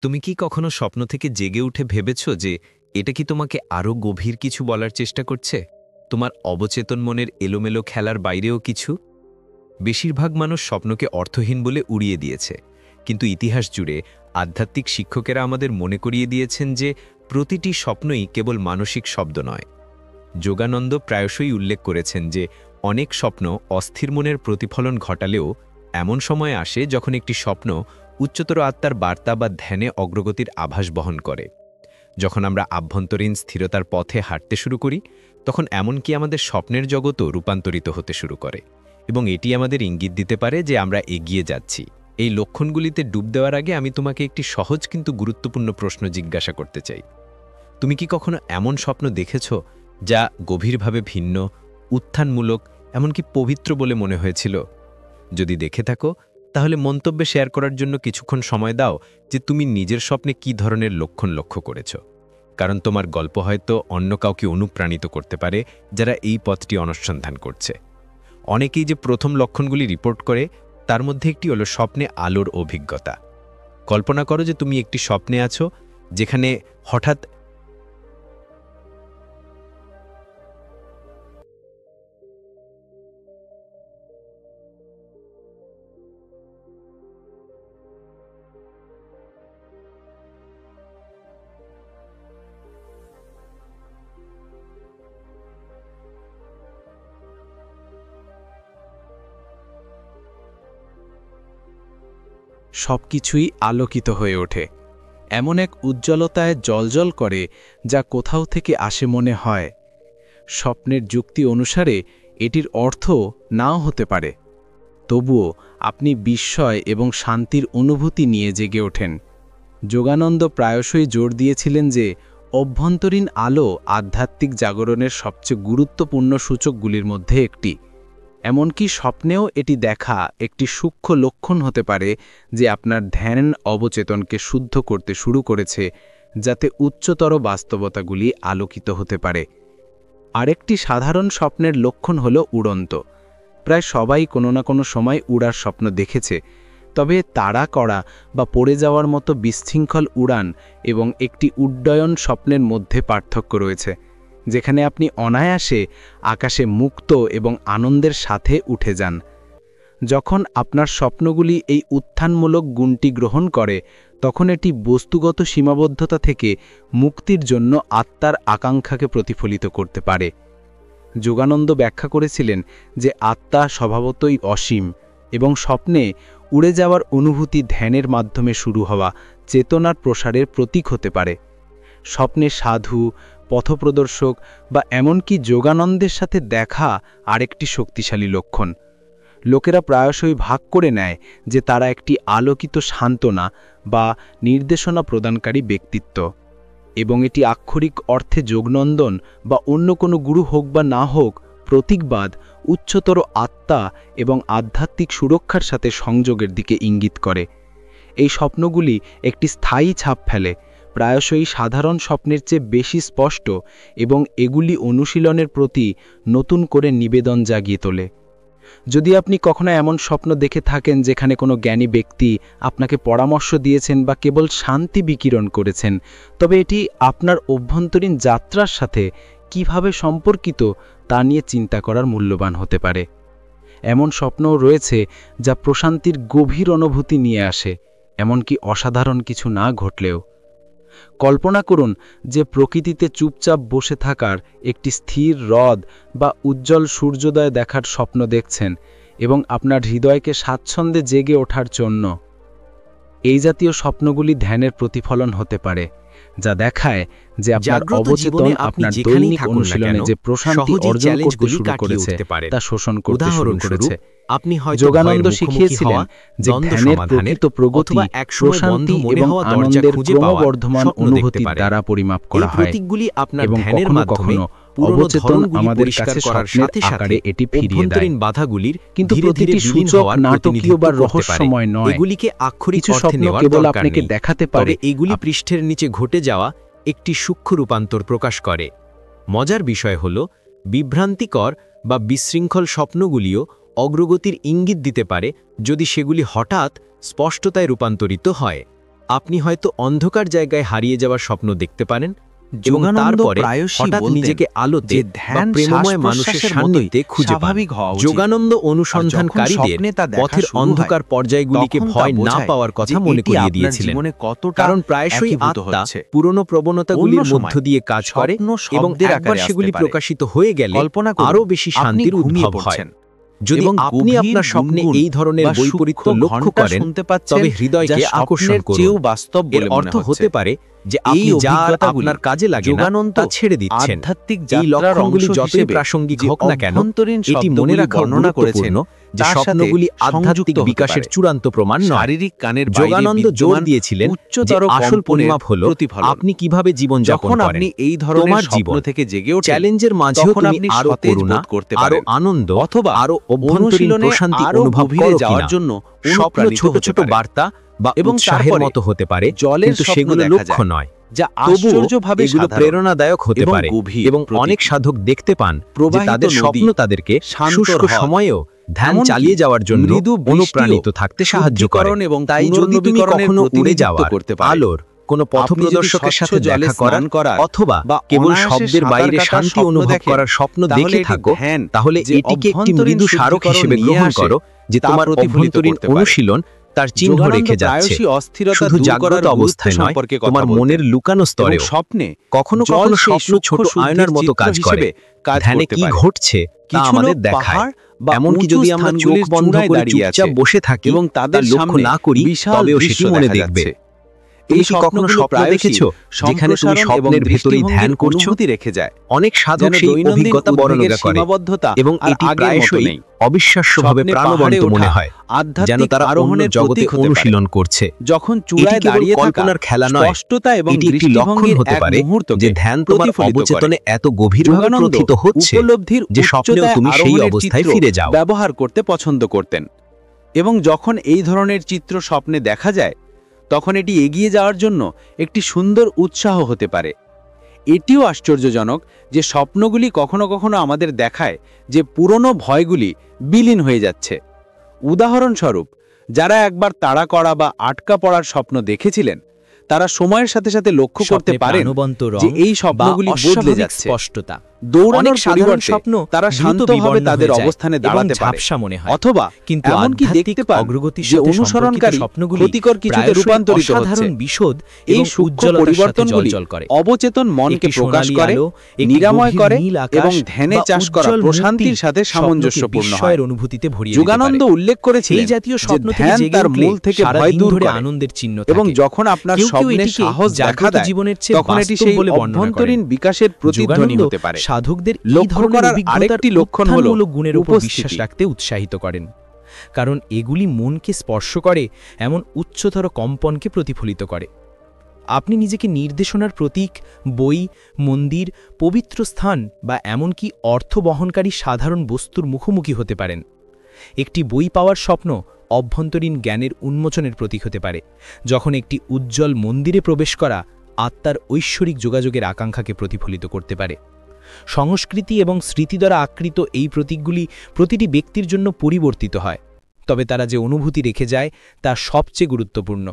তুমি কি কখনো স্বপ্ন থেকে জেগে উঠে ভেবেছ যে এটা কি তোমাকে আরও গভীর কিছু বলার চেষ্টা করছে? তোমার অবচেতন মনের এলোমেলো খেলার বাইরেও কিছু? বেশিরভাগ মানুষ স্বপ্নকে অর্থহীন বলে উড়িয়ে দিয়েছে, কিন্তু ইতিহাস জুড়ে আধ্যাত্মিক শিক্ষকেরা আমাদের মনে করিয়ে দিয়েছেন যে প্রতিটি স্বপ্নই কেবল মানসিক শব্দ নয়। যোগানন্দ প্রায়শই উল্লেখ করেছেন যে অনেক স্বপ্ন অস্থির মনের প্রতিফলন ঘটালেও এমন সময় আসে যখন একটি স্বপ্ন উচ্চতর আত্মার বার্তা বা ধ্যানে অগ্রগতির আভাস বহন করে। যখন আমরা আভ্যন্তরীণ স্থিরতার পথে হাঁটতে শুরু করি, তখন এমনকি আমাদের স্বপ্নের জগতও রূপান্তরিত হতে শুরু করে, এবং এটি আমাদের ইঙ্গিত দিতে পারে যে আমরা এগিয়ে যাচ্ছি। এই লক্ষণগুলিতে ডুব দেওয়ার আগে আমি তোমাকে একটি সহজ কিন্তু গুরুত্বপূর্ণ প্রশ্ন জিজ্ঞাসা করতে চাই। তুমি কি কখনো এমন স্বপ্ন দেখেছ যা গভীরভাবে ভিন্ন, উত্থানমূলক, এমনকি পবিত্র বলে মনে হয়েছিল? যদি দেখে থাকো, তাহলে মন্তব্যে শেয়ার করার জন্য কিছুক্ষণ সময় দাও যে তুমি নিজের স্বপ্নে কী ধরনের লক্ষণ লক্ষ্য করেছ, কারণ তোমার গল্প হয়তো অন্য কাউকে অনুপ্রাণিত করতে পারে যারা এই পথটি অনুসন্ধান করছে। অনেকেই যে প্রথম লক্ষণগুলি রিপোর্ট করে, তার মধ্যে একটি হলো স্বপ্নে আলোর অভিজ্ঞতা। কল্পনা করো যে তুমি একটি স্বপ্নে আছো যেখানে হঠাৎ সবকিছুই আলোকিত হয়ে ওঠে, এমন এক উজ্জ্বলতায় জ্বলজ্বল করে যা কোথাও থেকে আসে মনে হয়। স্বপ্নের যুক্তি অনুসারে এটির অর্থ নাও হতে পারে, তবুও আপনি বিস্ময় এবং শান্তির অনুভূতি নিয়ে জেগে ওঠেন। যোগানন্দ প্রায়শই জোর দিয়েছিলেন যে অভ্যন্তরীণ আলো আধ্যাত্মিক জাগরণের সবচেয়ে গুরুত্বপূর্ণ সূচকগুলির মধ্যে একটি। এমনকি স্বপ্নেও এটি দেখা একটি সূক্ষ্ম লক্ষণ হতে পারে যে আপনার ধ্যান অবচেতনকে শুদ্ধ করতে শুরু করেছে, যাতে উচ্চতর বাস্তবতাগুলি আলোকিত হতে পারে। আরেকটি সাধারণ স্বপ্নের লক্ষণ হল উড়ন্ত। প্রায় সবাই কোনো না কোনো সময় উড়ার স্বপ্ন দেখেছে, তবে তাড়া করা বা পড়ে যাওয়ার মতো বিশৃঙ্খল উড়ান এবং একটি উড্ডয়ন স্বপ্নের মধ্যে পার্থক্য রয়েছে, যেখানে আপনি অনায়াসে আকাশে মুক্ত এবং আনন্দের সাথে উঠে যান। যখন আপনার স্বপ্নগুলি এই উত্থানমূলক গুণটি গ্রহণ করে, তখন এটি বস্তুগত সীমাবদ্ধতা থেকে মুক্তির জন্য আত্মার আকাঙ্ক্ষাকে প্রতিফলিত করতে পারে। যোগানন্দ ব্যাখ্যা করেছিলেন যে আত্মা স্বভাবতই অসীম, এবং স্বপ্নে উড়ে যাওয়ার অনুভূতি ধ্যানের মাধ্যমে শুরু হওয়া চেতনার প্রসারের প্রতীক হতে পারে। স্বপ্নে সাধু, পথপ্রদর্শক বা এমনকি যোগানন্দের সাথে দেখা আরেকটি শক্তিশালী লক্ষণ। লোকেরা প্রায়শই ভাগ করে নেয় যে তারা একটি আলোকিত সান্ত্বনা বা নির্দেশনা প্রদানকারী ব্যক্তিত্ব, এবং এটি আক্ষরিক অর্থে যোগনন্দন বা অন্য কোনো গুরু হোক বা না হোক, প্রতীকবাদ উচ্চতর আত্মা এবং আধ্যাত্মিক সুরক্ষার সাথে সংযোগের দিকে ইঙ্গিত করে। এই স্বপ্নগুলি একটি স্থায়ী ছাপ ফেলে, প্রায়শই সাধারণ স্বপ্নের চেয়ে বেশি স্পষ্ট, এবং এগুলি অনুশীলনের প্রতি নতুন করে নিবেদন জাগিয়ে তোলে। যদি আপনি কখনো এমন স্বপ্ন দেখে থাকেন যেখানে কোনো জ্ঞানী ব্যক্তি আপনাকে পরামর্শ দিয়েছেন বা কেবল শান্তি বিকিরণ করেছেন, তবে এটি আপনার অভ্যন্তরীণ যাত্রার সাথে কিভাবে সম্পর্কিত তা নিয়ে চিন্তা করার মূল্যবান হতে পারে। এমন স্বপ্নও রয়েছে যা প্রশান্তির গভীর অনুভূতি নিয়ে আসে, এমনকি অসাধারণ কিছু না ঘটলেও। কল্পনা করুন যে প্রকৃতিতে চুপচাপ বসে থাকার একটি স্থির হ্রদ বা উজ্জ্বল সূর্যোদয় দেখার স্বপ্ন দেখছেন, এবং আপনার হৃদয়কে স্বাচ্ছন্দ্যে জেগে ওঠার জন্য। এই জাতীয় স্বপ্নগুলি ধ্যানের প্রতিফলন হতে পারে, যা দেখায় যে আপনার অবচেতন আপনার দৈনিক অনুশীলনে যে প্রশান্তি অর্জন করতে শুরু করেছে তা শোষণ করতে শুরু করেছে। যোগানন্দ শিখিয়েছিলেন যে ধ্যানের প্রকৃত প্রগতি প্রশান্তি এবং আনন্দের ক্রমবর্ধমান অনুভূতির দ্বারা পরিমাপ করা হয়, এবং কখনো কখনো অবচেতন আমাদের কাছে স্বপ্নের আকারে এটি ফিরিয়ে দেয়। কিন্তু প্রতিটি সূচক নাটকীয় বা রহস্যময় নয়। এগুলিকে আক্ষরিক কিছু অর্থে স্বপ্ন নেওয়ার কেবল দরকার আপনাকে নেই, দেখাতে তবে পারে এগুলি পৃষ্ঠের নিচে ঘটে যাওয়া একটি সূক্ষ্ম রূপান্তর প্রকাশ করে। মজার বিষয় হল, বিভ্রান্তিকর বা বিশৃঙ্খল স্বপ্নগুলিও অগ্রগতির ইঙ্গিত দিতে পারে যদি সেগুলি হঠাৎ স্পষ্টতায় রূপান্তরিত হয়। আপনি হয়তো অন্ধকার জায়গায় হারিয়ে যাওয়ার স্বপ্ন দেখতে পারেন এবং যোগানন্দ তারপরে প্রায়শই হঠাৎ বলতেন নিজেকে আলোতে যে বা ধ্যান প্রেমময় মানুষের শ্বাস-প্রশ্বাসের সান্নিধ্যে মতোই খুঁজে পান। স্বাভাবিক হওয়া উচিত। যোগানন্দ আর অনুসন্ধানকারীদের যখন স্বপ্নে তা দেখা পথের শুরু হয়, অন্ধকার পর্যায়গুলিকে তখন তা ভয় না বোঝায় পাওয়ার কথা যে মনে এটি করিয়ে আপনার দিয়েছিলেন। জীবনে কতটা কারণ প্রায়শই একীভূত আত্মা হচ্ছে। পুরনো প্রবণতাগুলির অন্য মধ্য সময় দিয়ে কাজ করে স্বপ্ন এবং শব্দের একবার আকারে সেগুলি আসতে পারে। প্রকাশিত হয়ে গেলে কল্পনা করুন, আরও বেশি আপনি শান্তির ঘুমিয়ে উদ্ভব হয়। পড়ছেন যদি এবং আপনি গভীর আপনার স্বপ্নে গুনগুন এই ধরনের বা বৈপরীত্য সূক্ষ্ম লক্ষ্য ঘণ্টা করেন শুনতে পাচ্ছেন, তবে যা হৃদয়কে আকর্ষণ স্বপ্নের করুন। চেয়েও বাস্তব এর বলে মনে অর্থ হচ্ছে। হতে পারে যে এই আপনি যা আর অভিজ্ঞতাগুলি আপনার কাজে লাগে না যোগানন্দ তা ছেড়ে দিচ্ছেন। আধ্যাত্মিক এই যাত্রার লক্ষণগুলি অংশ যতই হিসেবে প্রাসঙ্গিক যে হোক না কেন, অভ্যন্তরীণ এটি মনে শব্দগুলি রাখা বর্ণনা করেছেন, গুরুত্বপূর্ণ যে তার সাথে স্বপ্নগুলি আধ্যাত্মিক সংযুক্ত হতে বিকাশের পারে। চূড়ান্ত প্রমাণ নয়। শারীরিক কানের বাইরে যোগানন্দ জোর বিদ্যমান দিয়েছিলেন যে উচ্চতর আসল কম্পনের পরিমাপ হল প্রতিফলন। আপনি কিভাবে জীবনযাপন যখন করেন। আপনি এই ধরনের তোমার স্বপ্ন জীবন থেকে জেগে ওঠেন, চ্যালেঞ্জের মাঝেও তখন তুমি আপনি আরো সতেজ করুণা, বোধ করতে আরো পারেন, আনন্দ, অথবা আরো অভ্যন্তরীণ অনুশীলনে প্রশান্তি আরো অনুভব গভীরে করো যাওয়ার কিনা। জন্য স্বপ্ন অনুপ্রাণিত ছোট হতে ছোট পারে। বার্তা বা এবং উৎসাহের তারপরে মতো হতে পারে, জলের কিন্তু স্বপ্ন সেগুলো দেখা লক্ষ্য যায়, নয়। যা তবুও আশ্চর্যভাবে এগুলো সাধারণ প্রেরণাদায়ক হতে এবং পারে গভীর এবং অনেক প্রতীকী। সাধক দেখতে পান যে প্রবাহিত তাদের নদী, স্বপ্ন তাদেরকে শান্ত শুষ্ক হ্রদ, সময়েও ধ্যান এমনকি চালিয়ে যাওয়ার জন্য মৃদু বৃষ্টিও অনুপ্রাণিত থাকতে সাহায্য করে। শুদ্ধিকরণ এবং তাই যদি তুমি পুনর্নবীকরণের কখনো উড়ে প্রতিনিধিত্ব যাওয়ার করতে পারে। আলোর কোনো আপনি যদি পথপ্রদর্শকের স্বচ্ছ সাথে জলে দেখা স্নান করার অথবা বা কেবল অনায়াসে শব্দের সাঁতার বাইরে কাটার শান্তি স্বপ্ন অনুভব দেখেন, করার স্বপ্ন তাহলে দেখে এটি থাকো, ধ্যান তাহলে যে এটিকে একটি অভ্যন্তরীণ মৃদু স্মারক শুদ্ধিকরণ হিসেবে নিয়ে গ্রহণ আসে, করো যে তা তোমার প্রতিফলিত অভ্যন্তরীণ করতে পারে। অনুশীলন তার চিহ্ন যোগানন্দ রেখে যাচ্ছে। প্রায়শই অস্থিরতা শুধু দূর করার জাগ্রত গুরুত্ব অবস্থায় নয়, সম্পর্কে কথা তোমার বলতেন। মনের লুকানো এবং স্তরেও স্বপ্নে কখনো জল কখনো সেই স্বপ্ন সূক্ষ্ম ছোট শুদ্ধির আয়নার মতো চিত্র কাজ করে, হিসেবে কাজ ধ্যানে করতে কি পারে। ঘটছে তা কিছু আমাদের লোক দেখায়। পাহাড় বা এমনকি উঁচু যদি আমরা চোখ স্থানগুলির বন্ধ চূড়ায় করে দাঁড়িয়ে চুপচাপ আছে বসে থাকি এবং তার তাদের লক্ষ্য সামনে না করি, বিশাল তবেও দৃশ্য সেটি মনে দেখা দেখবে। যাচ্ছে। তুমি এই কি কখনো স্বপ্নগুলো স্বপ্ন প্রায়শই দেখেছো যেখানে তুমি সম্প্রসারণ এবং স্বপ্নের ভেতরেই ধ্যান দৃষ্টিভঙ্গির করছো? অনুভূতি রেখে যায়, অনেক সাধক যেন সেই দৈনন্দিন অভিজ্ঞতা উদ্বেগের বর্ণনা করে সীমাবদ্ধতা এবং আর এটি আগের মতো প্রায়শই নেই। অবিশ্বাস্যভাবে স্বপ্নে প্রাণবন্ত পাহাড়ে মনে ওঠা হয়, যেন আধ্যাত্মিক তারা অন্য আরোহণের জগতে প্রতীক হতে পারে। অনুশীলন করছে। যখন এটি চূড়ায় কেবল দাঁড়িয়ে থাকা কল্পনার খেলা নয়, স্পষ্টতা এবং এটি একটি লক্ষণ দৃষ্টিভঙ্গির হতে এক পারে মুহূর্তকে যে ধ্যান তোমার প্রতিফলিত করে। অবচেতনে এত গভীরভাবে যোগানন্দ প্রথিত হচ্ছে উপলব্ধির যে স্বপ্নেও উচ্চতায় তুমি সেই আরোহণের অবস্থায় চিত্র ফিরে যাও। ব্যবহার করতে পছন্দ করতেন এবং যখন এই ধরনের চিত্র স্বপ্নে দেখা যায়, তখন এটি এগিয়ে যাওয়ার জন্য একটি সুন্দর উৎসাহ হতে পারে। এটিও আশ্চর্যজনক যে স্বপ্নগুলি কখনো কখনো আমাদের দেখায় যে পুরনো ভয়গুলি বিলীন হয়ে যাচ্ছে। উদাহরণস্বরূপ, যারা একবার তাড়া করা বা আটকা পড়ার স্বপ্ন দেখেছিলেন, তারা সময়ের সাথে সাথে লক্ষ্য করতে পারেন যে এই স্বপ্নগুলি বদলে যাচ্ছে। স্পষ্টতা দৌড়ানোর সাধারণ পরিবর্তে স্বপ্ন তারা দ্রুত শান্তভাবে বিবর্ণ তাদের হয়ে যায় অবস্থানে এবং দাঁড়াতে পারে, ঝাপসা মনে হয়। অথবা কিন্তু এমনকি আধ্যাত্মিক দেখতে পান অগ্রগতির যে সাথে অনুসরণকারী সম্পর্কিত স্বপ্নগুলি ক্ষতিকর কিছুতে প্রায়শই রূপান্তরিত অসাধারণ হচ্ছে। বিশদ এই এবং সূক্ষ্ম উজ্জ্বলতার সাথে পরিবর্তনগুলি জ্বলজ্বল করে। অবচেতন মনকে একটি প্রকাশ সোনালী করে, আলো, একটি নিরাময় গভীর করে নীল আকাশ এবং ধ্যানে বা চাষ করা উজ্জ্বল প্রশান্তির মূর্তি সাথে সামঞ্জস্যপূর্ণ হয়। বিস্ময়ের অনুভূতিতে ভরিয়ে দিতে যোগানন্দ পারে। উল্লেখ করেছিলেন এই জাতীয় যে স্বপ্ন থেকে ধ্যান জেগে তার উঠলে মূল থেকে সারা ভয় দিন দূর ধরে করে আনন্দের চিহ্ন এবং থাকে। যখন আপনার কেউ কেউ স্বপ্নে এটিকে সাহস দেখা জাগ্রত দেয়, জীবনের চেয়ে তখন এটি বাস্তব সেই বলে বর্ণনা করেন। অভ্যন্তরীণ বিকাশের প্রতিধ্বনি যোগানন্দ হতে পারে। সাধকদের এই লক্ষ্য ধরনের করার অভিজ্ঞতার আরেকটি লক্ষণ হলো উত্থানমূলক গুণের উপর উপস্থিতি। বিশ্বাস রাখতে উৎসাহিত করেন, কারণ এগুলি মনকে স্পর্শ করে, এমন উচ্চতর কম্পনকে প্রতিফলিত করে। আপনি নিজেকে নির্দেশনার প্রতীক, বই, মন্দির, পবিত্র স্থান বা এমনকি অর্থ বহনকারী সাধারণ বস্তুর মুখোমুখি হতে পারেন। একটি বই পাওয়ার স্বপ্ন অভ্যন্তরীণ জ্ঞানের উন্মোচনের প্রতীক হতে পারে, যখন একটি উজ্জ্বল মন্দিরে প্রবেশ করা আত্মার ঐশ্বরিক যোগাযোগের আকাঙ্ক্ষাকে প্রতিফলিত করতে পারে। সংস্কৃতি এবং স্মৃতি দ্বারা আকৃত এই প্রতীকগুলি প্রতিটি ব্যক্তির জন্য পরিবর্তিত হয়, তবে তারা যে অনুভূতি রেখে যায় তা সবচেয়ে গুরুত্বপূর্ণ।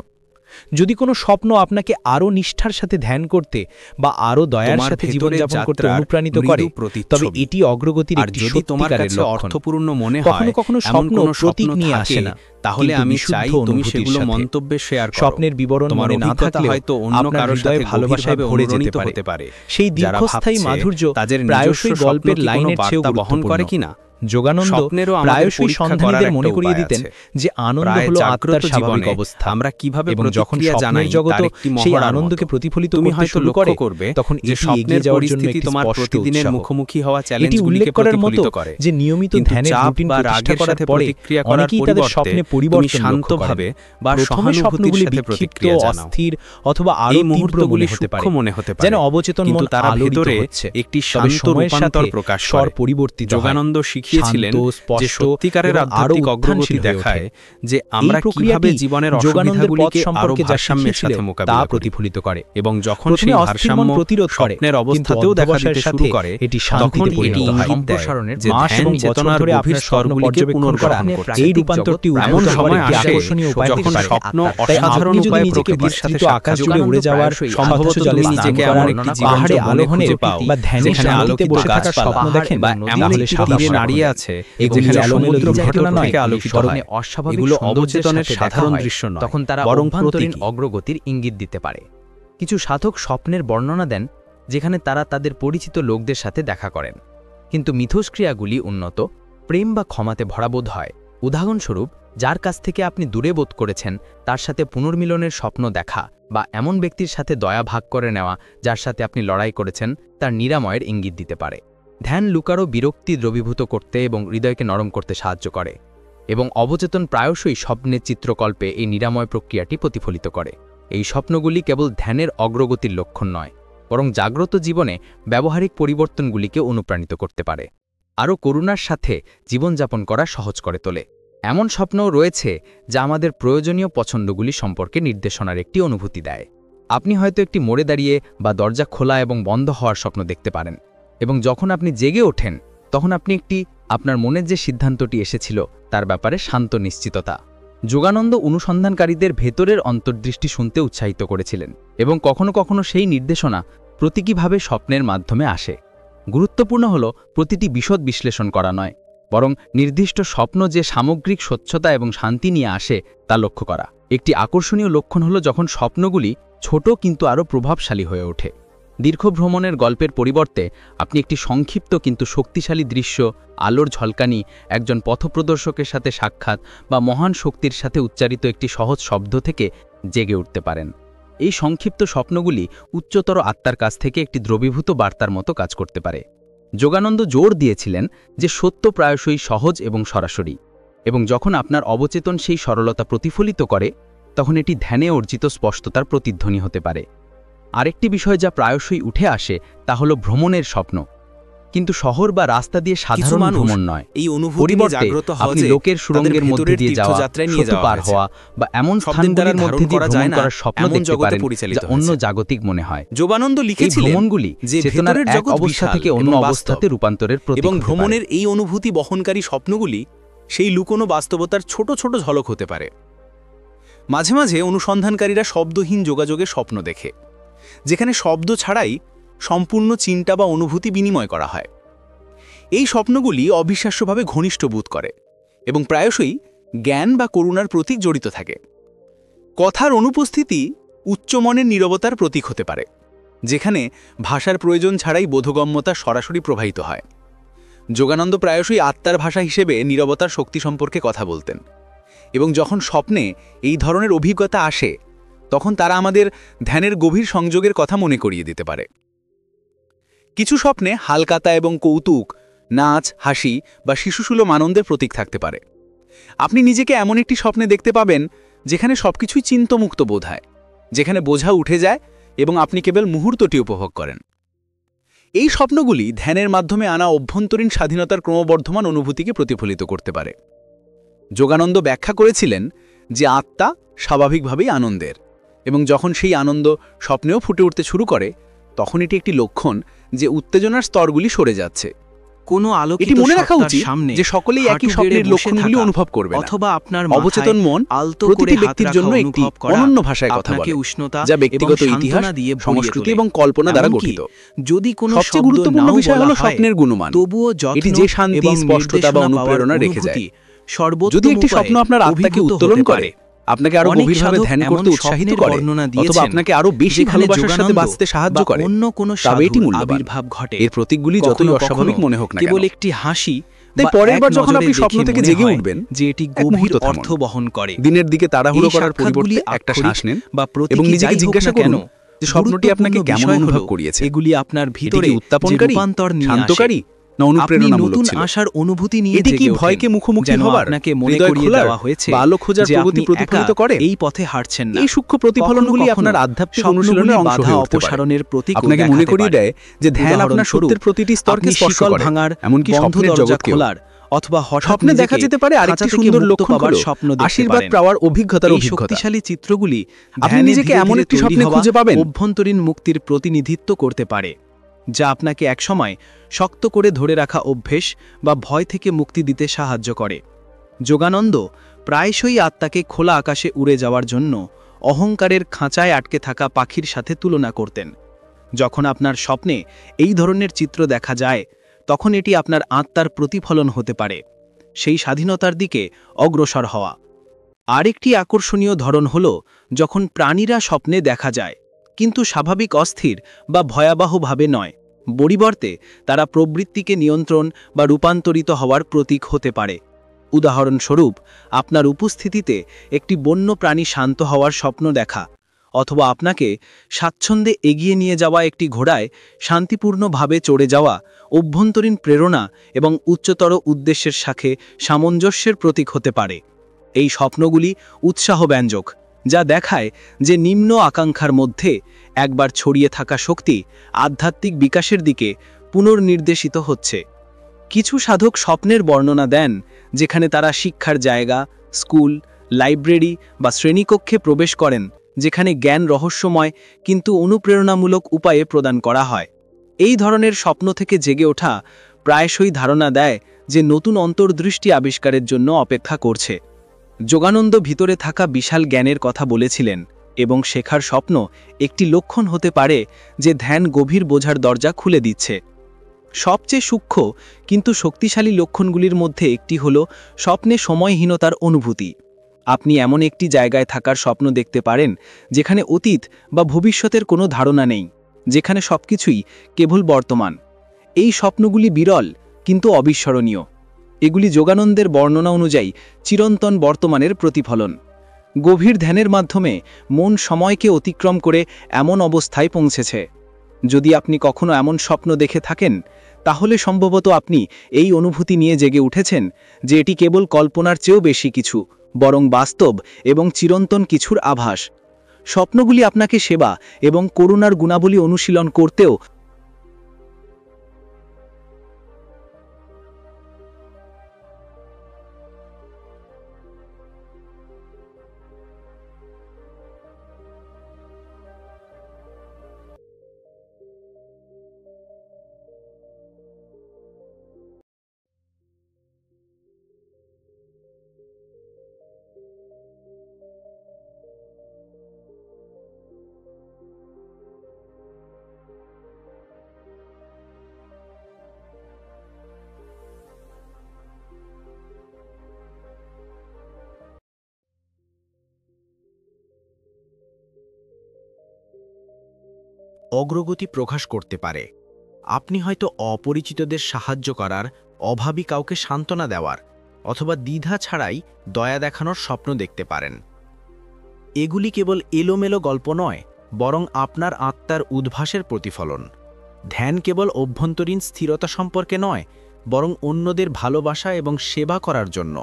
যদি কোনো স্বপ্ন আপনাকে আরও নিষ্ঠার সাথে ধ্যান করতে বা আরও দয়ার তোমার সাথে ভেতরের জীবনযাপন করতে যাত্রার অনুপ্রাণিত মৃদু করে, প্রতিচ্ছবি। তবে এটি অগ্রগতির আর একটি যদি তোমার সত্যিকারের কাছে লক্ষণ। অর্থপূর্ণ মনে কখনো হয় কখনো এমন স্বপ্ন কোনো প্রতীক স্বপ্ন নিয়ে থাকে, আসে না, তাহলে কিন্তু আমি বিশুদ্ধ চাই তুমি অনুভূতির সেগুলো সাথে। মন্তব্যে শেয়ার করো। স্বপ্নের বিবরণ তোমার মনে না অভিজ্ঞতা থাকলেও হয়তো অন্য আপনার কারোর হৃদয়ে সাথে ভালোবাসায় গভীরভাবে ভরে যেতে অনুরণিত পারে। হতে পারে। সেই যারা দীর্ঘস্থায়ী ভাবছে মাধুর্য তাদের প্রায়শই নিজস্ব গল্পের স্বপ্ন কি লাইনের কোনো চেয়েও বার্তা বহন গুরুত্বপূর্ণ করে কিনা? যোগানন্দ স্বপ্নেরও আমাদের প্রায়শই পরীক্ষা করার সন্ধানীদের একটা মনে করিয়ে উপায় দিতেন আছে। যে আনন্দ প্রায় হলো জাগ্রত আত্মার স্বাভাবিক জীবনে অবস্থা, আমরা কিভাবে এবং যখন প্রতিক্রিয়া স্বপ্নের জানাই জগৎ তার একটি সেই মহড়ার আনন্দকে মতো। প্রতিফলিত তুমি করতে হয়তো শুরু লক্ষ্য করে, করবে তখন যে এটি স্বপ্নের এগিয়ে যাওয়ার জন্য পরিস্থিতি একটি তোমার স্পষ্ট প্রতিদিনের উৎসাহ। মুখোমুখি হওয়া এটি উল্লেখ চ্যালেঞ্জগুলিকে করার মতো প্রতিফলিত করে। যে নিয়মিত কিন্তু ধ্যানের চাপ রুটিন বা প্রতিষ্ঠা রাগের করার সাথে পরে প্রতিক্রিয়া করার অনেকেই তাদের পরিবর্তে স্বপ্নে তুমি পরিবর্তন লক্ষ্য করেন। শান্তভাবে বা প্রথমে সহানুভূতির স্বপ্নগুলি সাথে বিক্ষিপ্ত, প্রতিক্রিয়া জানাও। অস্থির অথবা আরো এই তীব্র মুহূর্তগুলি মনে হতে পারে, সূক্ষ্ম মনে হতে পারে, যেন অবচেতন কিন্তু মন তারা আলোড়িত ভেতরে হচ্ছে। একটি তবে শান্ত সময়ের রূপান্তর সাথে প্রকাশ স্বর করে। পরিবর্তিত হয়। যোগানন্দ শিখিয়ে দেখিয়েছিলেন শান্ত, যে স্পষ্ট সত্যিকারের এবং আরো আধ্যাত্মিক অগ্রগতি উত্থানশীল হয়ে দেখায় ওঠে। যে আমরা এই কিভাবে প্রক্রিয়াটি জীবনের যোগানন্দের পথ অসুবিধাগুলিকে আরো সম্পর্কে যা ভারসাম্যের সাথে শিখিয়েছিল মোকাবিলা তা করি। প্রতিফলিত করে। এবং যখন প্রথমে সেই অস্থির মন ভারসাম্য প্রতিরোধ করে, স্বপ্নের কিন্তু অবস্থাতেও দেখা অধ্যবসায়ের দিতে শুরু সাথে করে, এটি তখন শান্তিতে এটি পরিণত হয়। সম্প্রসারণের যে মাস ধ্যান এবং বছর চেতনার ধরে গভীর আপনার স্বপ্ন স্তরগুলিকে পর্যবেক্ষণ পুনর্গঠন করা করছে। এই রূপান্তরটি এমন উদ্ভূত সময় করে একটি আসে আকর্ষণীয় উপায় যখন হতে পারে। স্বপ্ন তাই অসাধারণ আপনি যদি উপায়ে নিজেকে প্রকৃতির সাথে বিস্তৃত আকাশ জুড়ে উড়ে যাওয়ার সম্ভবত স্বচ্ছ তুমি জলে নিজেকে স্নান এমন করার, একটি পাহাড়ে জীবন্ত আলো বনে খুঁজে খুঁজে পাও বা ধ্যানে যেখানে শান্তিতে আলোকিত বসে থাকার গাছপালা স্বপ্ন দেখেন, বা এমন তাহলে একটি সাহস তীরে রাখুন। দাঁড়িয়ে আছে এগুলি যেখানে এলোমেলো সমুদ্র ঘটনা ভেতর নয়, থেকে আলোকিত স্মরণে হয়। অস্বাভাবিক এগুলো সৌন্দর্যের অবচেতনের সাথে দেখা সাধারণ হয়, দৃশ্য নয়, তখন তারা বরং অভ্যন্তরীণ প্রতীকী। অগ্রগতির ইঙ্গিত দিতে পারে। কিছু সাধক স্বপ্নের বর্ণনা দেন যেখানে তারা তাদের পরিচিত লোকদের সাথে দেখা করেন, কিন্তু মিথস্ক্রিয়াগুলি উন্নত, প্রেম বা ক্ষমাতে ভরাবোধ হয়। উদাহরণস্বরূপ, যার কাছ থেকে আপনি দূরে বোধ করেছেন তার সাথে পুনর্মিলনের স্বপ্ন দেখা, বা এমন ব্যক্তির সাথে দয়া ভাগ করে নেওয়া যার সাথে আপনি লড়াই করেছেন, তার নিরাময়ের ইঙ্গিত দিতে পারে। ধ্যান লুকারো বিরক্তি দ্রবীভূত করতে এবং হৃদয়কে নরম করতে সাহায্য করে, এবং অবচেতন প্রায়শই স্বপ্নের চিত্রকল্পে এই নিরাময় প্রক্রিয়াটি প্রতিফলিত করে। এই স্বপ্নগুলি কেবল ধ্যানের অগ্রগতির লক্ষণ নয়, বরং জাগ্রত জীবনে ব্যবহারিক পরিবর্তনগুলিকে অনুপ্রাণিত করতে পারে, আরও করুণার সাথে জীবনযাপন করা সহজ করে তোলে। এমন স্বপ্নও রয়েছে যা আমাদের প্রয়োজনীয় পছন্দগুলি সম্পর্কে নির্দেশনার একটি অনুভূতি দেয়। আপনি হয়তো একটি মোড়ে দাঁড়িয়ে বা দরজা খোলা এবং বন্ধ হওয়ার স্বপ্ন দেখতে পারেন, এবং যখন আপনি জেগে ওঠেন তখন আপনি আপনার মনের যে সিদ্ধান্তটি এসেছিল তার ব্যাপারে শান্ত নিশ্চিততা। যোগানন্দ অনুসন্ধানকারীদের ভেতরের অন্তর্দৃষ্টি শুনতে উৎসাহিত করেছিলেন, এবং কখনো কখনো সেই নির্দেশনা প্রতীকীভাবে স্বপ্নের মাধ্যমে আসে। গুরুত্বপূর্ণ হল প্রতিটি বিশদ বিশ্লেষণ করা নয়, বরং নির্দিষ্ট স্বপ্ন যে সামগ্রিক স্বচ্ছতা এবং শান্তি নিয়ে আসে তা লক্ষ্য করা। একটি আকর্ষণীয় লক্ষণ হল যখন স্বপ্নগুলি ছোট কিন্তু আরও প্রভাবশালী হয়ে ওঠে। দীর্ঘ ভ্রমণের গল্পের পরিবর্তে আপনি একটি সংক্ষিপ্ত কিন্তু শক্তিশালী দৃশ্য, আলোর ঝলকানি, একজন পথপ্রদর্শকের সাথে সাক্ষাৎ বা মহান শক্তির সাথে উচ্চারিত একটি সহজ শব্দ থেকে জেগে উঠতে পারেন। এই সংক্ষিপ্ত স্বপ্নগুলি উচ্চতর আত্মার কাছ থেকে একটি দ্রবীভূত বার্তার মতো কাজ করতে পারে। যোগানন্দ জোর দিয়েছিলেন যে সত্য প্রায়শই সহজ এবং সরাসরি, এবং যখন আপনার অবচেতন সেই সরলতা প্রতিফলিত করে তখন এটি ধ্যানে অর্জিত স্পষ্টতার প্রতিধ্বনি হতে পারে। আরেকটি বিষয় যা প্রায়শই উঠে আসে তা হল ভ্রমণের স্বপ্ন, কিন্তু শহর বা রাস্তা দিয়ে সাধারণ ভ্রমণ নয়। এই অনুভূতি পরিবর্তে জাগ্রত হয় আপনি যে লোকের সুড়ঙ্গের মধ্যে দিয়ে যাওয়া, সেতু পার হওয়া বা এমন স্থানগুলির মধ্যে দিয়ে ভ্রমণ করার স্বপ্ন দেখতে পারেন যা অন্য জাগতিক মনে হয়। যোগানন্দ এই লিখেছিলেন ভ্রমণগুলি যে চেতনার ভেতরের এক জগৎ অবস্থা বিশাল থেকে অন্য এবং বাস্তব, অবস্থাতে রূপান্তরের প্রতীক এবং হতে পারে। ভ্রমণের এই অনুভূতি বহনকারী স্বপ্নগুলি সেই লুকোনো বাস্তবতার ছোট ছোট ঝলক হতে পারে। মাঝে মাঝে অনুসন্ধানকারীরা শব্দহীন যোগাযোগের স্বপ্ন দেখে, যেখানে শব্দ ছাড়াই সম্পূর্ণ চিন্তা বা অনুভূতি বিনিময় করা হয়। এই স্বপ্নগুলি অবিশ্বাস্যভাবে ঘনিষ্ঠ বোধ করে এবং প্রায়শই জ্ঞান বা করুণার প্রতীক জড়িত থাকে। কথার অনুপস্থিতি উচ্চমনের নীরবতার প্রতীক হতে পারে, যেখানে ভাষার প্রয়োজন ছাড়াই বোধগম্যতা সরাসরি প্রবাহিত হয়। যোগানন্দ প্রায়শই আত্মার ভাষা হিসেবে নীরবতার শক্তি সম্পর্কে কথা বলতেন, এবং যখন স্বপ্নে এই ধরনের অভিজ্ঞতা আসে তখন তারা আমাদের ধ্যানের গভীর সংযোগের কথা মনে করিয়ে দিতে পারে। কিছু স্বপ্নে হালকাতা এবং কৌতুক, নাচ, হাসি বা শিশুসুলভ আনন্দের প্রতীক থাকতে পারে। আপনি নিজেকে এমন একটি স্বপ্নে দেখতে পাবেন যেখানে সবকিছুই চিন্তমুক্ত বোধ হয়, যেখানে বোঝা উঠে যায় এবং আপনি কেবল মুহূর্তটি উপভোগ করেন। এই স্বপ্নগুলি ধ্যানের মাধ্যমে আনা অভ্যন্তরীণ স্বাধীনতার ক্রমবর্ধমান অনুভূতিকে প্রতিফলিত করতে পারে। যোগানন্দ ব্যাখ্যা করেছিলেন যে আত্মা স্বাভাবিকভাবেই আনন্দের, এবং যখন সেই আনন্দ স্বপ্নেও ফুটে উঠতে শুরু করে তখন এটি একটি লক্ষণ যে উত্তেজনার স্তরগুলি সরে যাচ্ছে। কোনো আলোকিত এটি মনে রাখা সত্তার উচিত সামনে যে সকলেই একই হাঁটু স্বপ্নের গেড়ে বসে লক্ষণগুলি থাকা অনুভব করবে না। অথবা আপনার অবচেতন মন আলতো প্রতিটি করে হাত ব্যক্তির রাখা জন্য একটি অনুভব করা অনন্য ভাষায় কথা আপনাকে বলে, উষ্ণতা যা এবং ব্যক্তিগত সান্ত্বনা ইতিহাস, দিয়ে ভরিয়ে সংস্কৃতি তোলে। এবং কল্পনা দ্বারা এমনকি গঠিত। যদি কোনো সবচেয়ে শব্দ গুরুত্বপূর্ণ নাও বিষয় বলা হলো হয়, স্বপ্নের গুণমান। তবুও যত্ন এটি যে শান্তি, এবং স্পষ্টতা বা নির্দেশনা অনুপ্রেরণা পাওয়ার রেখে যায়। অনুভূতি সর্বোত্তম যদি একটি স্বপ্ন উপায়ে আপনার আত্মাকে অভিভূত উত্তোলন হতে করে, আপনাকে আরো অনেক গভীরভাবে সাধক ধ্যান এমন করতে উৎসাহিত স্বপ্নের করে, বর্ণনা অথবা দিয়েছেন আপনাকে আরো বেশি যেখানে ভালোবাসার সাথে যোগানন্দ বাঁচতে সাহায্য বা করে, অন্য কোনো তবে এটি সাধুর মূল্যবান। আবির্ভাব ঘটে। এর প্রতীকগুলি যতই কখনো অস্বাভাবিক কখনো মনে হোক না কেবল কেন। একটি হাসি তাই বা পরের এক বার যখন নজরে আপনি স্বপ্ন দেখে থেকে মনে জেগে হয় উঠবেন, যে এটি এক গভীর মুহূর্ত থামুন। অর্থ বহন করে। দিনের দিকে তাড়াহুড়ো এই করার সাক্ষাৎগুলি পরিবর্তে একটা আক্ষরিক শ্বাস নিন বা এবং প্রতীকী নিজেকে যাই হোক জিজ্ঞাসা না কেন, করুন যে স্বপ্নটি আপনাকে গুরুত্বপূর্ণ কেমন বিষয় অনুভব হলো করিয়েছে। এগুলি আপনার এটি ভিতরে কি যে উত্তাপনকারী, রূপান্তর নিয়ে শান্তকারী আসে। না আপনি অনুপ্রেরণামূলক নতুন ছিল? আশার অনুভূতি নিয়ে এটি কি জেগে ভয়কে ওঠেন, মুখোমুখি যেন হবার, আপনাকে মনে হৃদয় করিয়ে খোলার দেওয়া হয়েছে বা আলো খোঁজার যে প্রগতি আপনি প্রতিফলিত একা করে? এই পথে হাঁটছেন না। এই সূক্ষ্ম প্রতিফলনগুলি কখনো আপনার কখনো আধ্যাত্মিক স্বপ্নগুলি অনুশীলনের অংশ বাধা হয়ে উঠতে পারে। অপসারণের প্রতীকও আপনাকে মনে দেখাতে করিয়ে পারে। দেয় যে ধ্যান আপনার উদাহরণস্বরূপ, সত্যের প্রতিটি স্তরকে আপনি স্পর্শ শিকল করে, ভাঙার, এমনকি বন্ধ স্বপ্নের দরজা জগৎকেও, খোলার অথবা হঠাৎ স্বপ্নে দেখা নিজেকে যেতে পারে আরেকটি খাঁচা থেকে সুন্দর মুক্ত লক্ষণ পাবার হলো স্বপ্ন দেখতে আশীর্বাদ পারেন। পাওয়ার অভিজ্ঞতার এই অভিজ্ঞতা। শক্তিশালী চিত্রগুলি আপনি ধ্যানে নিজেকে ধীরে এমন ধীরে একটি তৈরি স্বপ্নে হওয়া খুঁজে পাবেন অভ্যন্তরীণ মুক্তির প্রতিনিধিত্ব করতে পারে, যা আপনাকে একসময় শক্ত করে ধরে রাখা অভ্যেস বা ভয় থেকে মুক্তি দিতে সাহায্য করে। যোগানন্দ প্রায়শই আত্মাকে খোলা আকাশে উড়ে যাওয়ার জন্য অহংকারের খাঁচায় আটকে থাকা পাখির সাথে তুলনা করতেন। যখন আপনার স্বপ্নে এই ধরনের চিত্র দেখা যায়, তখন এটি আপনার আত্মার প্রতিফলন হতে পারে, সেই স্বাধীনতার দিকে অগ্রসর হওয়া। আরেকটি আকর্ষণীয় ধরন হল যখন প্রাণীরা স্বপ্নে দেখা যায়, কিন্তু স্বাভাবিক অস্থির বা ভয়াবহভাবে নয়, পরিবর্তে তারা প্রবৃত্তিকে নিয়ন্ত্রণ বা রূপান্তরিত হওয়ার প্রতীক হতে পারে। উদাহরণস্বরূপ, আপনার উপস্থিতিতে একটি বন্য প্রাণী শান্ত হওয়ার স্বপ্ন দেখা, অথবা আপনাকে স্বাচ্ছন্দ্যে এগিয়ে নিয়ে যাওয়া একটি ঘোড়ায় শান্তিপূর্ণভাবে চড়ে যাওয়া অভ্যন্তরীণ প্রেরণা এবং উচ্চতর উদ্দেশ্যের সাথে সামঞ্জস্যের প্রতীক হতে পারে। এই স্বপ্নগুলি উৎসাহব্যঞ্জক, যা দেখায় যে নিম্ন আকাঙ্ক্ষার মধ্যে একবার ছড়িয়ে থাকা শক্তি আধ্যাত্মিক বিকাশের দিকে পুনর্নির্দেশিত হচ্ছে। কিছু সাধক স্বপ্নের বর্ণনা দেন যেখানে তারা শিক্ষার জায়গা, স্কুল, লাইব্রেরি বা শ্রেণীকক্ষে প্রবেশ করেন, যেখানে জ্ঞান রহস্যময় কিন্তু অনুপ্রেরণামূলক উপায়ে প্রদান করা হয়। এই ধরনের স্বপ্ন থেকে জেগে ওঠা প্রায়শই ধারণা দেয় যে নতুন অন্তর্দৃষ্টি আবিষ্কারের জন্য অপেক্ষা করছে। যোগানন্দ ভিতরে থাকা বিশাল জ্ঞানের কথা বলেছিলেন, এবং শেখার স্বপ্ন একটি লক্ষণ হতে পারে যে ধ্যান গভীর বোঝার দরজা খুলে দিচ্ছে। সবচেয়ে সূক্ষ্ম কিন্তু শক্তিশালী লক্ষণগুলির মধ্যে একটি হল স্বপ্নে সময়হীনতার অনুভূতি। আপনি এমন একটি জায়গায় থাকার স্বপ্ন দেখতে পারেন যেখানে অতীত বা ভবিষ্যতের কোনো ধারণা নেই, যেখানে সবকিছুই কেবল বর্তমান। এই স্বপ্নগুলি বিরল কিন্তু অবিস্মরণীয়। এগুলি যোগানন্দের বর্ণনা অনুযায়ী চিরন্তন বর্তমানের প্রতিফলন। গভীর ধ্যানের মাধ্যমে মন সময়কে অতিক্রম করে এমন অবস্থায় পৌঁছেছে। যদি আপনি কখনো এমন স্বপ্ন দেখে থাকেন, তাহলে সম্ভবত আপনি এই অনুভূতি নিয়ে জেগে উঠেছেন যে এটি কেবল কল্পনার চেয়েও বেশি কিছু, বরং বাস্তব এবং চিরন্তন কিছুর আভাস। স্বপ্নগুলি আপনাকে সেবা এবং করুণার গুণাবলী অনুশীলন করতেও অগ্রগতি প্রকাশ করতে পারে। আপনি হয়তো অপরিচিতদের সাহায্য করার, অভাবী কাউকে সান্ত্বনা দেওয়ার অথবা দ্বিধা ছাড়াই দয়া দেখানোর স্বপ্ন দেখতে পারেন। এগুলি কেবল এলোমেলো গল্প নয়, বরং আপনার আত্মার উদ্ভাসের প্রতিফলন। ধ্যান কেবল অভ্যন্তরীণ স্থিরতা সম্পর্কে নয়, বরং অন্যদের ভালোবাসা এবং সেবা করার জন্য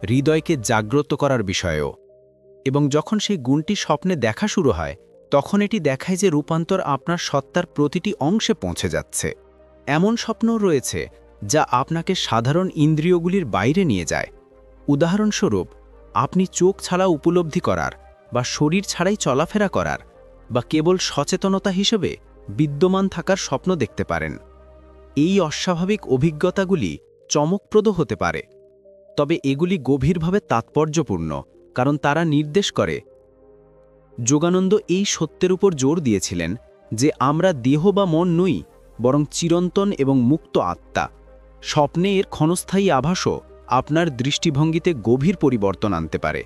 হৃদয়কে জাগ্রত করার বিষয়েও। এবং যখন সেই গুণটি স্বপ্নে দেখা শুরু হয়, তখন এটি দেখায় যে রূপান্তর আপনার সত্তার প্রতিটি অংশে পৌঁছে যাচ্ছে। এমন স্বপ্নও রয়েছে যা আপনাকে সাধারণ ইন্দ্রিয়গুলির বাইরে নিয়ে যায়। উদাহরণস্বরূপ, আপনি চোখ ছাড়া উপলব্ধি করার বা শরীর ছাড়াই চলাফেরা করার বা কেবল সচেতনতা হিসেবে বিদ্যমান থাকার স্বপ্ন দেখতে পারেন। এই অস্বাভাবিক অভিজ্ঞতাগুলি চমকপ্রদ হতে পারে, তবে এগুলি গভীরভাবে তাৎপর্যপূর্ণ, কারণ তারা নির্দেশ করে। যোগানন্দ এই সত্যের উপর জোর দিয়েছিলেন যে আমরা দেহ বা মন নই, বরং চিরন্তন এবং মুক্ত আত্মা। স্বপ্নে এর ক্ষণস্থায়ী আভাসও আপনার দৃষ্টিভঙ্গিতে গভীর পরিবর্তন আনতে পারে।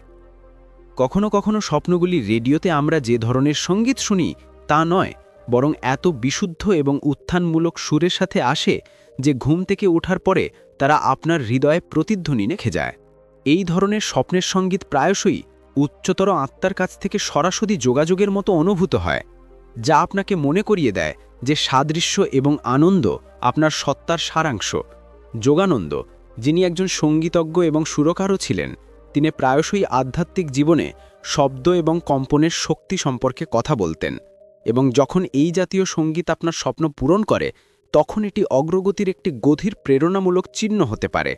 কখনো কখনো স্বপ্নগুলি রেডিওতে আমরা যে ধরনের সঙ্গীত শুনি তা নয়, বরং এত বিশুদ্ধ এবং উত্থানমূলক সুরের সাথে আসে যে ঘুম থেকে ওঠার পরে তারা আপনার হৃদয়ে প্রতিধ্বনি রেখে যায়। এই ধরনের স্বপ্নের সঙ্গীত প্রায়শই উচ্চতর আত্মার কাছ থেকে সরাসরি যোগাযোগের মতো অনুভূত হয়, যা আপনাকে মনে করিয়ে দেয় যে সাদৃশ্য এবং আনন্দ আপনার সত্তার সারাংশ। যোগানন্দ, যিনি একজন সঙ্গীতজ্ঞ এবং সুরকারও ছিলেন, তিনি প্রায়শই আধ্যাত্মিক জীবনে শব্দ এবং কম্পনের শক্তি সম্পর্কে কথা বলতেন, এবং যখন এই জাতীয় সঙ্গীত আপনার স্বপ্ন পূরণ করে, তখন এটি অগ্রগতির একটি গভীর প্রেরণামূলক চিহ্ন হতে পারে।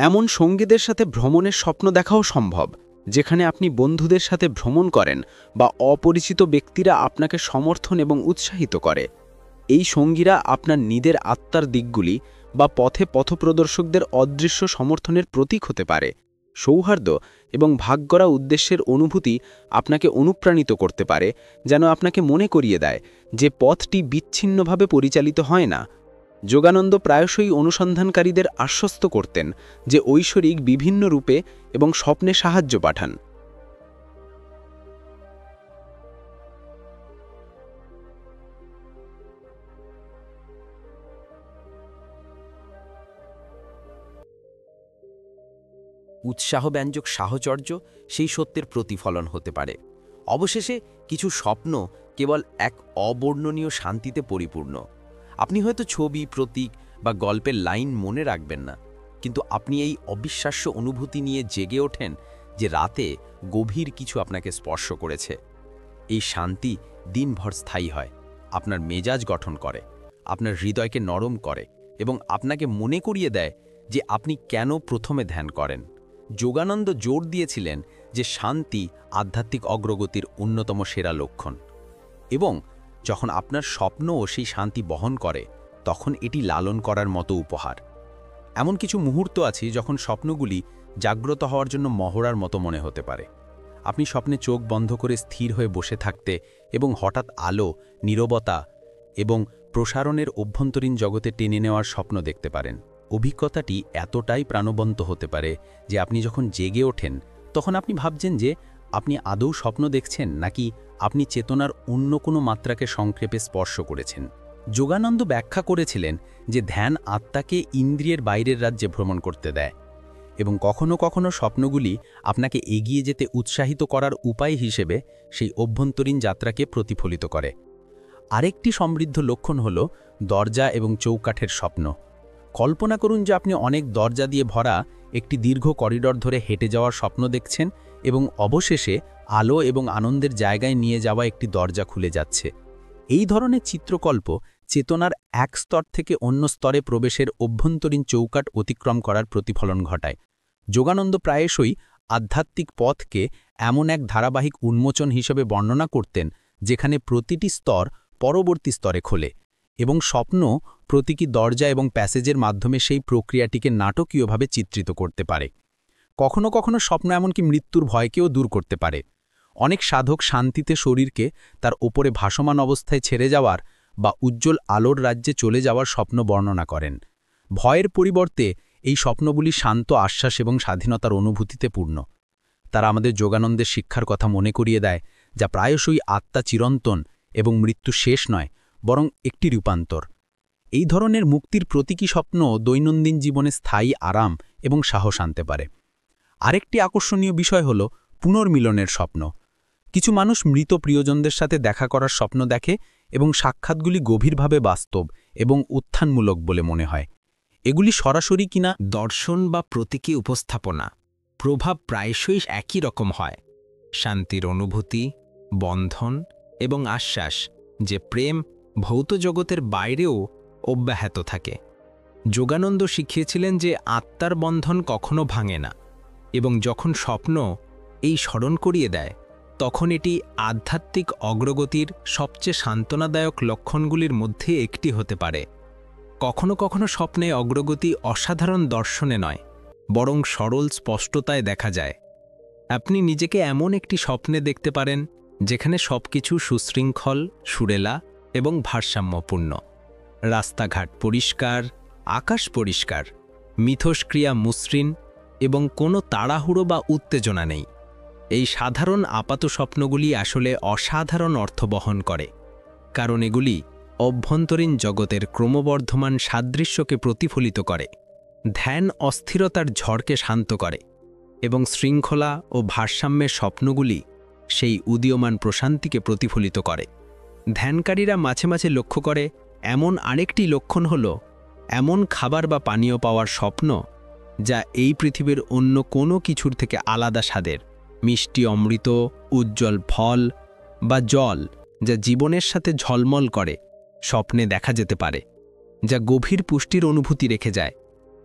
এমন সঙ্গীদের সাথে ভ্রমণের স্বপ্ন দেখাও সম্ভব, যেখানে আপনি বন্ধুদের সাথে ভ্রমণ করেন বা অপরিচিত ব্যক্তিরা আপনাকে সমর্থন এবং উৎসাহিত করে। এই সঙ্গীরা আপনার নিজের আত্মার দিকগুলি বা পথে পথপ্রদর্শকদের অদৃশ্য সমর্থনের প্রতীক হতে পারে। সৌহার্দ্য এবং ভাগ করা উদ্দেশ্যের অনুভূতি আপনাকে অনুপ্রাণিত করতে পারে, যেন আপনাকে মনে করিয়ে দেয় যে পথটি বিচ্ছিন্নভাবে পরিচালিত হয় না। যোগানন্দ প্রায়শই অনুসন্ধানকারীদের আশ্বস্ত করতেন যে ঐশ্বরিক বিভিন্ন রূপে এবং স্বপ্নে সাহায্য পাঠান। উৎসাহব্যঞ্জক সাহচর্য সেই সত্যের প্রতিফলন হতে পারে। অবশেষে কিছু স্বপ্ন কেবল এক অবর্ণনীয় শান্তিতে পরিপূর্ণ। আপনি হয়তো ছবি, প্রতীক বা গল্পের লাইন মনে রাখবেন না, কিন্তু আপনি এই অবিশ্বাস্য অনুভূতি নিয়ে জেগে ওঠেন যে রাতে গভীর কিছু আপনাকে স্পর্শ করেছে। এই শান্তি দিনভর স্থায়ী হয়, আপনার মেজাজ গঠন করে, আপনার হৃদয়কে নরম করে এবং আপনাকে মনে করিয়ে দেয় যে আপনি কেন প্রথমে ধ্যান করেন। যোগানন্দ জোর দিয়েছিলেন যে শান্তি আধ্যাত্মিক অগ্রগতির অন্যতম সেরা লক্ষণ, এবং যখন আপনার স্বপ্নও সেই শান্তি বহন করে তখন এটি লালন করার মতো উপহার। এমন কিছু মুহূর্ত আছে যখন স্বপ্নগুলি জাগ্রত হওয়ার জন্য মহড়ার মতো মনে হতে পারে। আপনি স্বপ্নে চোখ বন্ধ করে স্থির হয়ে বসে থাকতে এবং হঠাৎ আলো, নীরবতা এবং প্রসারণের অভ্যন্তরীণ জগতে টেনে নেওয়ার স্বপ্ন দেখতে পারেন। অভিজ্ঞতাটি এতটাই প্রাণবন্ত হতে পারে যে আপনি যখন জেগে ওঠেন তখন আপনি ভাবছেন যে আপনি আদৌ স্বপ্ন দেখছেন নাকি আপনি চেতনার অন্য কোনো মাত্রাকে সংক্ষেপে স্পর্শ করেছেন। যোগানন্দ ব্যাখ্যা করেছিলেন যে ধ্যান আত্মাকে ইন্দ্রিয়ের বাইরের রাজ্যে ভ্রমণ করতে দেয় এবং কখনো কখনো স্বপ্নগুলি আপনাকে এগিয়ে যেতে উৎসাহিত করার উপায় হিসেবে সেই অভ্যন্তরীণ যাত্রাকে প্রতিফলিত করে। আরেকটি সমৃদ্ধ লক্ষণ হল দরজা এবং চৌকাঠের স্বপ্ন। কল্পনা করুন যে আপনি অনেক দরজা দিয়ে ভরা একটি দীর্ঘ করিডর ধরে হেঁটে যাওয়ার স্বপ্ন দেখছেন এবং অবশেষে আলো এবং আনন্দের জায়গায় নিয়ে যাওয়া একটি দরজা খুলে যাচ্ছে। এই ধরনের চিত্রকল্প চেতনার এক স্তর থেকে অন্য স্তরে প্রবেশের অভ্যন্তরীণ চৌকাঠ অতিক্রম করার প্রতিফলন ঘটায়। যোগানন্দ প্রায়শই আধ্যাত্মিক পথকে এমন এক ধারাবাহিক উন্মোচন হিসেবে বর্ণনা করতেন যেখানে প্রতিটি স্তর পরবর্তী স্তরে খোলে এবং স্বপ্ন প্রতীকী দরজা এবং প্যাসেজের মাধ্যমে সেই প্রক্রিয়াটিকে নাটকীয়ভাবে চিত্রিত করতে পারে। কখনো কখনো স্বপ্ন এমনকি মৃত্যুর ভয়কেও দূর করতে পারে। অনেক সাধক শান্তিতে শরীরকে তার ওপরে ভাসমান অবস্থায় ছেড়ে যাওয়ার বা উজ্জ্বল আলোর রাজ্যে চলে যাওয়ার স্বপ্ন বর্ণনা করেন। ভয়ের পরিবর্তে এই স্বপ্নগুলি শান্ত আশ্বাস এবং স্বাধীনতার অনুভূতিতে পূর্ণ। তারা আমাদের যোগানন্দের শিক্ষার কথা মনে করিয়ে দেয়, যা প্রায়শই আত্মা চিরন্তন এবং মৃত্যু শেষ নয়, বরং একটি রূপান্তর। এই ধরনের মুক্তির প্রতীকী স্বপ্ন দৈনন্দিন জীবনে স্থায়ী আরাম এবং সাহস আনতে পারে। আরেকটি আকর্ষণীয় বিষয় হল পুনর্মিলনের স্বপ্ন। কিছু মানুষ মৃত প্রিয়জনদের সাথে দেখা করার স্বপ্ন দেখে এবং সাক্ষাৎগুলি গভীরভাবে বাস্তব এবং উত্থানমূলক বলে মনে হয়। এগুলি সরাসরি কিনা দর্শন বা প্রতীকী উপস্থাপনা, প্রভাব প্রায়শই একই রকম হয়। শান্তির অনুভূতি, বন্ধন এবং আশ্বাস যে প্রেম ভৌত জগতের বাইরেও অব্যাহত থাকে। যোগানন্দ শিখিয়েছিলেন যে আত্মার বন্ধন কখনো ভাঙে না, এবং যখন স্বপ্ন এই স্মরণ করিয়ে দেয় তখন এটি আধ্যাত্মিক অগ্রগতির সবচেয়ে সান্ত্বনাদায়ক লক্ষণগুলির মধ্যে একটি হতে পারে। কখনো কখনো স্বপ্নে অগ্রগতি অসাধারণ দর্শনে নয়, বরং সরল স্পষ্টতায় দেখা যায়। আপনি নিজেকে এমন একটি স্বপ্নে দেখতে পারেন যেখানে সবকিছু সুশৃঙ্খল, সুরেলা এবং ভারসাম্যপূর্ণ। রাস্তাঘাট পরিষ্কার, আকাশ পরিষ্কার, মিথস্ক্রিয়া মসৃণ এবং কোনো তাড়াহুড়ো বা উত্তেজনা নেই। এই সাধারণ আপাত স্বপ্নগুলি আসলে অসাধারণ অর্থ বহন করে, কারণ এগুলি অভ্যন্তরীণ জগতের ক্রমবর্ধমান সাদৃশ্যকে প্রতিফলিত করে। ধ্যান অস্থিরতার ঝড়কে শান্ত করে এবং শৃঙ্খলা ও ভারসাম্যের স্বপ্নগুলি সেই উদীয়মান প্রশান্তিকে প্রতিফলিত করে। ধ্যানকারীরা মাঝে মাঝে লক্ষ্য করে এমন আরেকটি লক্ষণ হল এমন খাবার বা পানীয় পাওয়ার স্বপ্ন যা এই পৃথিবীর অন্য কোনো কিছুর থেকে আলাদা স্বাদের। মিষ্টি অমৃত, উজ্জ্বল ফল বা জল যা জীবনের সাথে ঝলমল করে স্বপ্নে দেখা যেতে পারে, যা গভীর পুষ্টির অনুভূতি রেখে যায়।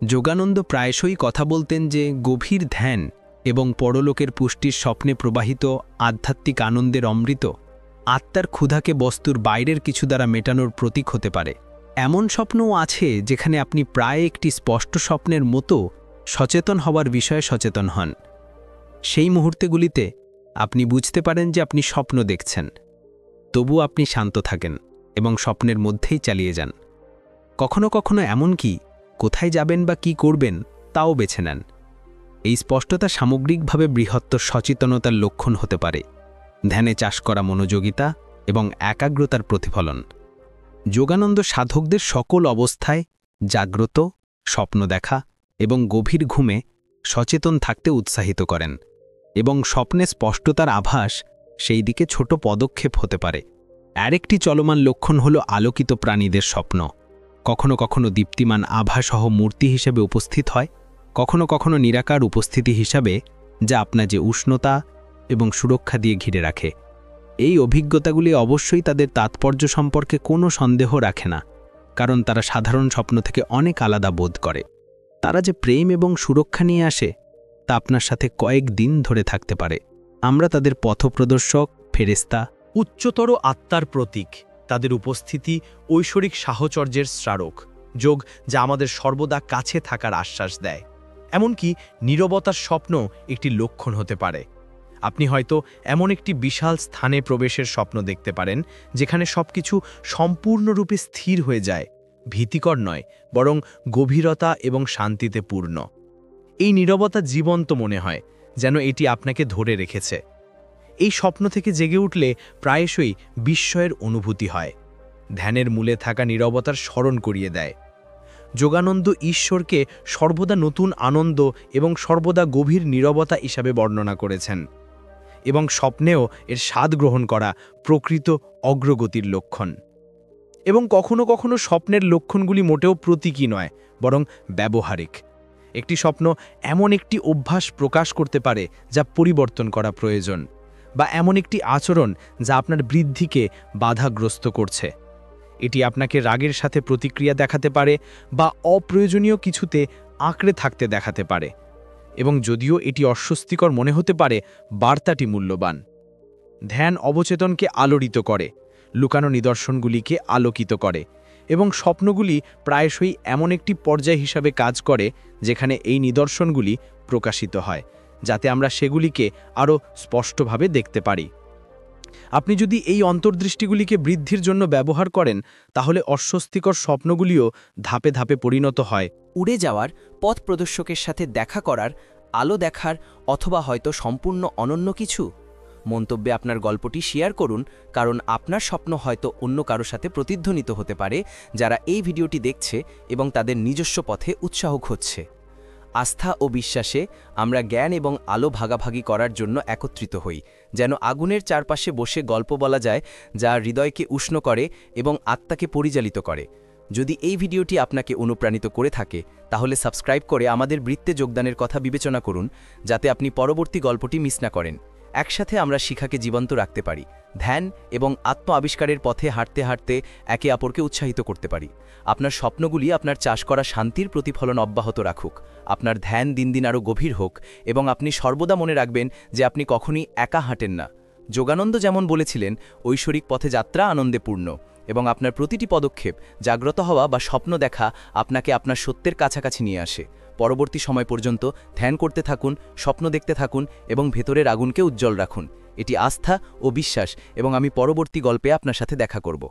যোগানন্দ প্রায়শই কথা বলতেন যে গভীর ধ্যান এবং পরলোকের পুষ্টির স্বপ্নে প্রবাহিত আধ্যাত্মিক আনন্দের অমৃত আত্মার ক্ষুধাকে বস্তুর বাইরের কিছু দ্বারা মেটানোর প্রতীক হতে পারে। এমন স্বপ্নও আছে যেখানে আপনি প্রায় একটি স্পষ্ট স্বপ্নের মতো সচেতন হওয়ার বিষয়ে সচেতন হন। সেই মুহূর্তগুলিতে আপনি বুঝতে পারেন যে আপনি স্বপ্ন দেখছেন, তবু আপনি শান্ত থাকেন এবং স্বপ্নের মধ্যেই চালিয়ে যান। কখনো কখনো এমনকি কোথায় যাবেন বা কি করবেন তাও বেছে নেন। এই স্পষ্টতা সামগ্রিকভাবে বৃহত্তর সচেতনতার লক্ষণ হতে পারে, ধ্যানে চাষ করা মনোযোগিতা এবং একাগ্রতার প্রতিফলন। যোগানন্দ সাধকদের সকল অবস্থায় জাগ্রত, স্বপ্ন দেখা এবং গভীর ঘুমে সচেতন থাকতে উৎসাহিত করেন, এবং স্বপ্নে স্পষ্টতার আভাস সেই দিকে ছোট পদক্ষেপ হতে পারে। আরেকটি চলমান লক্ষণ হল আলোকিত প্রাণীদের স্বপ্ন। কখনো কখনো দীপ্তিমান আভাসহ মূর্তি হিসেবে উপস্থিত হয়, কখনো কখনো নিরাকার উপস্থিতি হিসাবে, যা আপনার যে উষ্ণতা এবং সুরক্ষা দিয়ে ঘিরে রাখে। এই অভিজ্ঞতাগুলি অবশ্যই তাদের তাৎপর্য সম্পর্কে কোনো সন্দেহ রাখে না, কারণ তারা সাধারণ স্বপ্ন থেকে অনেক আলাদা বোধ করে। তারা যে প্রেম এবং সুরক্ষা নিয়ে আসে তা আপনার সাথে কয়েক দিন ধরে থাকতে পারে। আমরা তাদের পথপ্রদর্শক, ফেরেশতা, উচ্চতর আত্মার প্রতীক। তাদের উপস্থিতি ঐশ্বরিক সাহচর্যের স্মারক, যোগ যা আমাদের সর্বদা কাছে থাকার আশ্বাস দেয়। এমনকি নীরবতার স্বপ্ন একটি লক্ষণ হতে পারে। আপনি হয়তো এমন একটি বিশাল স্থানে প্রবেশের স্বপ্ন দেখতে পারেন যেখানে সবকিছু সম্পূর্ণরূপে স্থির হয়ে যায়, ভীতিকর নয় বরং গভীরতা এবং শান্তিতে পূর্ণ। এই নীরবতা জীবন্ত মনে হয়, যেন এটি আপনাকে ধরে রেখেছে। এই স্বপ্ন থেকে জেগে উঠলে প্রায়শই বিস্ময়ের অনুভূতি হয়, ধ্যানের মূলে থাকা নীরবতার স্মরণ করিয়ে দেয়। যোগানন্দ ঈশ্বরকে সর্বদা নতুন আনন্দ এবং সর্বদা গভীর নীরবতা হিসাবে বর্ণনা করেছেন, এবং স্বপ্নেও এর স্বাদ গ্রহণ করা প্রকৃত অগ্রগতির লক্ষণ। এবং কখনো কখনো স্বপ্নের লক্ষণগুলি মোটেও প্রতীকী নয়, বরং ব্যবহারিক। একটি স্বপ্ন এমন একটি অভ্যাস প্রকাশ করতে পারে যা পরিবর্তন করা প্রয়োজন, বা এমন একটি আচরণ যা আপনার বৃদ্ধিকে বাধাগ্রস্ত করছে। এটি আপনাকে রাগের সাথে প্রতিক্রিয়া দেখাতে পারে বা অপ্রয়োজনীয় কিছুতে আঁকড়ে থাকতে দেখাতে পারে, এবং যদিও এটি অস্বস্তিকর মনে হতে পারে, বার্তাটি মূল্যবান। ধ্যান অবচেতনকে আলোড়িত করে, লুকানো নিদর্শনগুলিকে আলোকিত করে, এবং স্বপ্নগুলি প্রায়শই এমন একটি পর্যায় হিসাবে কাজ করে যেখানে এই নিদর্শনগুলি প্রকাশিত হয়, যাতে আমরা সেগুলিকে আরও স্পষ্টভাবে দেখতে পারি। আপনি যদি এই অন্তর্দৃষ্টিগুলিকে বৃদ্ধির জন্য ব্যবহার করেন, তাহলে অস্বস্তিকর স্বপ্নগুলিও ধাপে ধাপে পরিণত হয় উড়ে যাওয়ার, পথ প্রদর্শকের সাথে দেখা করার, আলো দেখার, অথবা হয়তো সম্পূর্ণ অনন্য কিছু। মন্তব্যে আপনার গল্পটি শেয়ার করুন, কারণ আপনার স্বপ্ন হয়তো অন্য কারো সাথে প্রতিধ্বনিত হতে পারে যারা এই ভিডিওটি দেখছে এবং তাদের নিজস্ব পথে উৎসাহ খুঁজছে। আস্থা ও বিশ্বাসে আমরা জ্ঞান এবং আলো ভাগাভাগি করার জন্য একত্রিত হই, যেন আগুনের চারপাশে বসে গল্প বলা যায় যা হৃদয়কে উষ্ণ করে এবং আত্মাকে পরিচালিত করে। যদি এই ভিডিওটি আপনাকে অনুপ্রাণিত করে থাকে, তাহলে সাবস্ক্রাইব করে আমাদের বৃত্তে যোগদানের কথা বিবেচনা করুন, যাতে আপনি পরবর্তী গল্পটি মিস না করেন। একসাথে আমরা শিখাকে জীবন্ত রাখতে পারি, ধ্যান এবং আত্ম আবিষ্কারের পথে হাঁটতে হাঁটতে একে অপরকে উৎসাহিত করতে পারি। আপনার স্বপ্নগুলি আপনার চাষ করা শান্তির প্রতিফলন অব্যাহত রাখুক, আপনার ধ্যান দিন দিন আরও গভীর হোক, এবং আপনি সর্বদা মনে রাখবেন যে আপনি কখনই একা হাঁটেন না। যোগানন্দ যেমন বলেছিলেন, ঐশ্বরিক পথে যাত্রা আনন্দে পূর্ণ, এবং আপনার প্রতিটি পদক্ষেপ, জাগ্রত হওয়া বা স্বপ্ন দেখা, আপনাকে আপনার সত্যের কাছাকাছি নিয়ে আসে। পরবর্তী সময় পর্যন্ত ধ্যান করতে থাকুন, স্বপ্ন দেখতে থাকুন এবং ভেতরের আগুনকে উজ্জ্বল রাখুন। এটি আস্থা ও বিশ্বাস, এবং আমি পরবর্তী গল্পে আপনার সাথে দেখা করব।